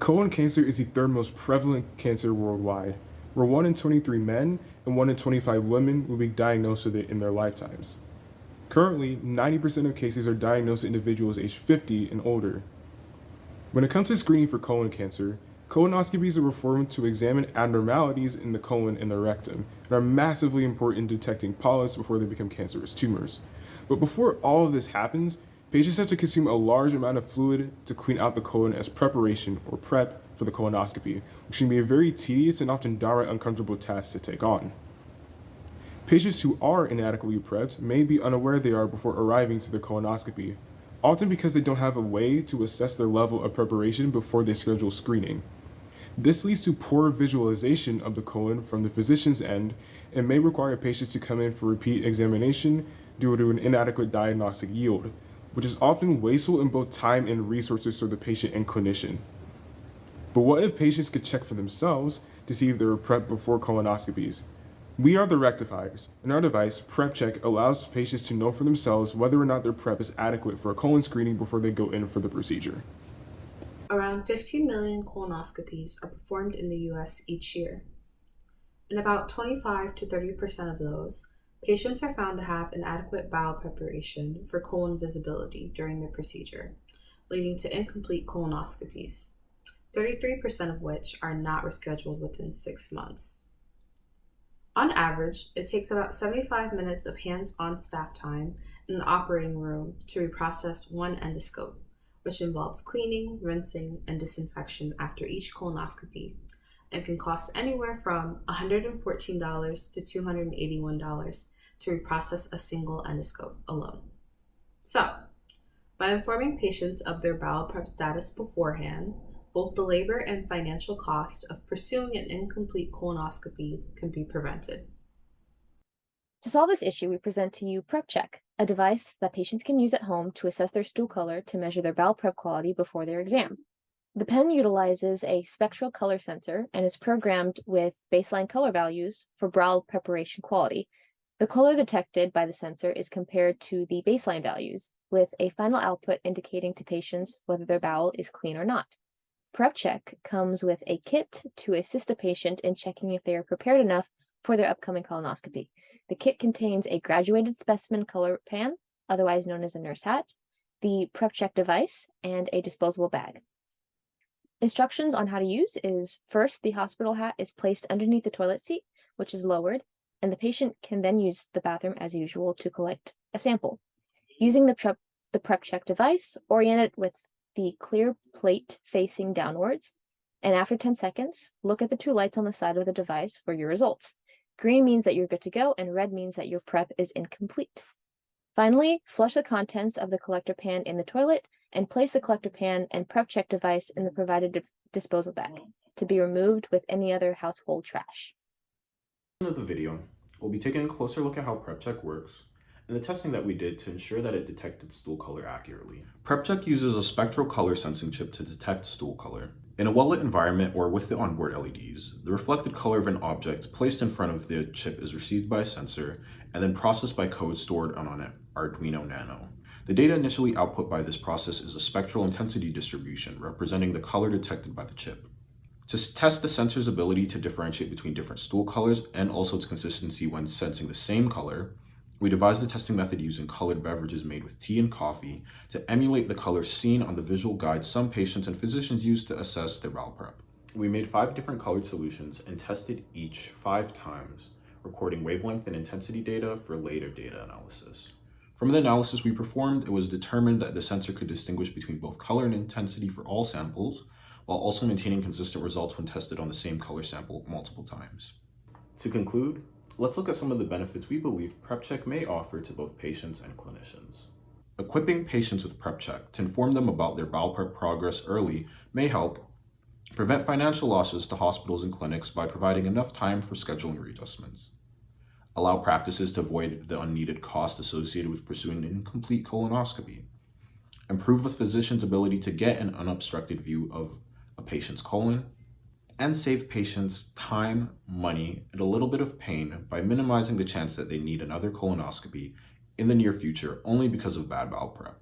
Colon cancer is the third most prevalent cancer worldwide, where 1 in 23 men and 1 in 25 women will be diagnosed with it in their lifetimes. Currently, 90% of cases are diagnosed in individuals aged 50 and older. When it comes to screening for colon cancer, colonoscopies are performed to examine abnormalities in the colon and the rectum and are massively important in detecting polyps before they become cancerous tumors. But before all of this happens, patients have to consume a large amount of fluid to clean out the colon as preparation or prep for the colonoscopy, which can be a very tedious and often downright uncomfortable task to take on. Patients who are inadequately prepped may be unaware they are before arriving to the colonoscopy, often because they don't have a way to assess their level of preparation before they schedule screening. This leads to poor visualization of the colon from the physician's end and may require patients to come in for repeat examination due to an inadequate diagnostic yield, which is often wasteful in both time and resources for the patient and clinician. But what if patients could check for themselves to see if they were prepped before colonoscopies? We are the Rectifiers, and our device, Prep Check, allows patients to know for themselves whether or not their prep is adequate for a colon screening before they go in for the procedure. Around 15 million colonoscopies are performed in the US each year. In about 25 to 30% of those, patients are found to have inadequate bowel preparation for colon visibility during the procedure, leading to incomplete colonoscopies, 33% of which are not rescheduled within 6 months. On average, it takes about 75 minutes of hands-on staff time in the operating room to reprocess one endoscope, which involves cleaning, rinsing, and disinfection after each colonoscopy, and can cost anywhere from $114 to $281 to reprocess a single endoscope alone. So, by informing patients of their bowel prep status beforehand, both the labor and financial cost of pursuing an incomplete colonoscopy can be prevented. To solve this issue, we present to you Prep Check, a device that patients can use at home to assess their stool color to measure their bowel prep quality before their exam. The pen utilizes a spectral color sensor and is programmed with baseline color values for bowel preparation quality. The color detected by the sensor is compared to the baseline values, with a final output indicating to patients whether their bowel is clean or not. Prep Check comes with a kit to assist a patient in checking if they are prepared enough for their upcoming colonoscopy. The kit contains a graduated specimen color pan, otherwise known as a nurse hat, the Prep Check device, and a disposable bag. Instructions on how to use is first, the hospital hat is placed underneath the toilet seat, which is lowered, and the patient can then use the bathroom as usual to collect a sample. Using the Prep Check device, orient it with the clear plate facing downwards, and after 10 seconds, look at the two lights on the side of the device for your results. Green means that you're good to go, and red means that your prep is incomplete. Finally, flush the contents of the collector pan in the toilet and place the collector pan and Prep Check device in the provided disposal bag to be removed with any other household trash. Of the video, we'll be taking a closer look at how PrepCheck works and the testing that we did to ensure that it detected stool color accurately. PrepCheck uses a spectral color sensing chip to detect stool color. In a well-lit environment or with the onboard LEDs, the reflected color of an object placed in front of the chip is received by a sensor and then processed by code stored on an Arduino Nano. The data initially output by this process is a spectral intensity distribution representing the color detected by the chip. To test the sensor's ability to differentiate between different stool colors and also its consistency when sensing the same color, we devised a testing method using colored beverages made with tea and coffee to emulate the colors seen on the visual guide some patients and physicians use to assess their bowel prep. We made 5 different colored solutions and tested each 5 times, recording wavelength and intensity data for later data analysis. From the analysis we performed, it was determined that the sensor could distinguish between both color and intensity for all samples, while also maintaining consistent results when tested on the same color sample multiple times. To conclude, let's look at some of the benefits we believe PrepCheck may offer to both patients and clinicians. Equipping patients with PrepCheck to inform them about their bowel prep progress early may help prevent financial losses to hospitals and clinics by providing enough time for scheduling readjustments. Allow practices to avoid the unneeded cost associated with pursuing an incomplete colonoscopy. Improve a physician's ability to get an unobstructed view of a patient's colon, and save patients time, money, and a little bit of pain by minimizing the chance that they need another colonoscopy in the near future only because of bad bowel prep.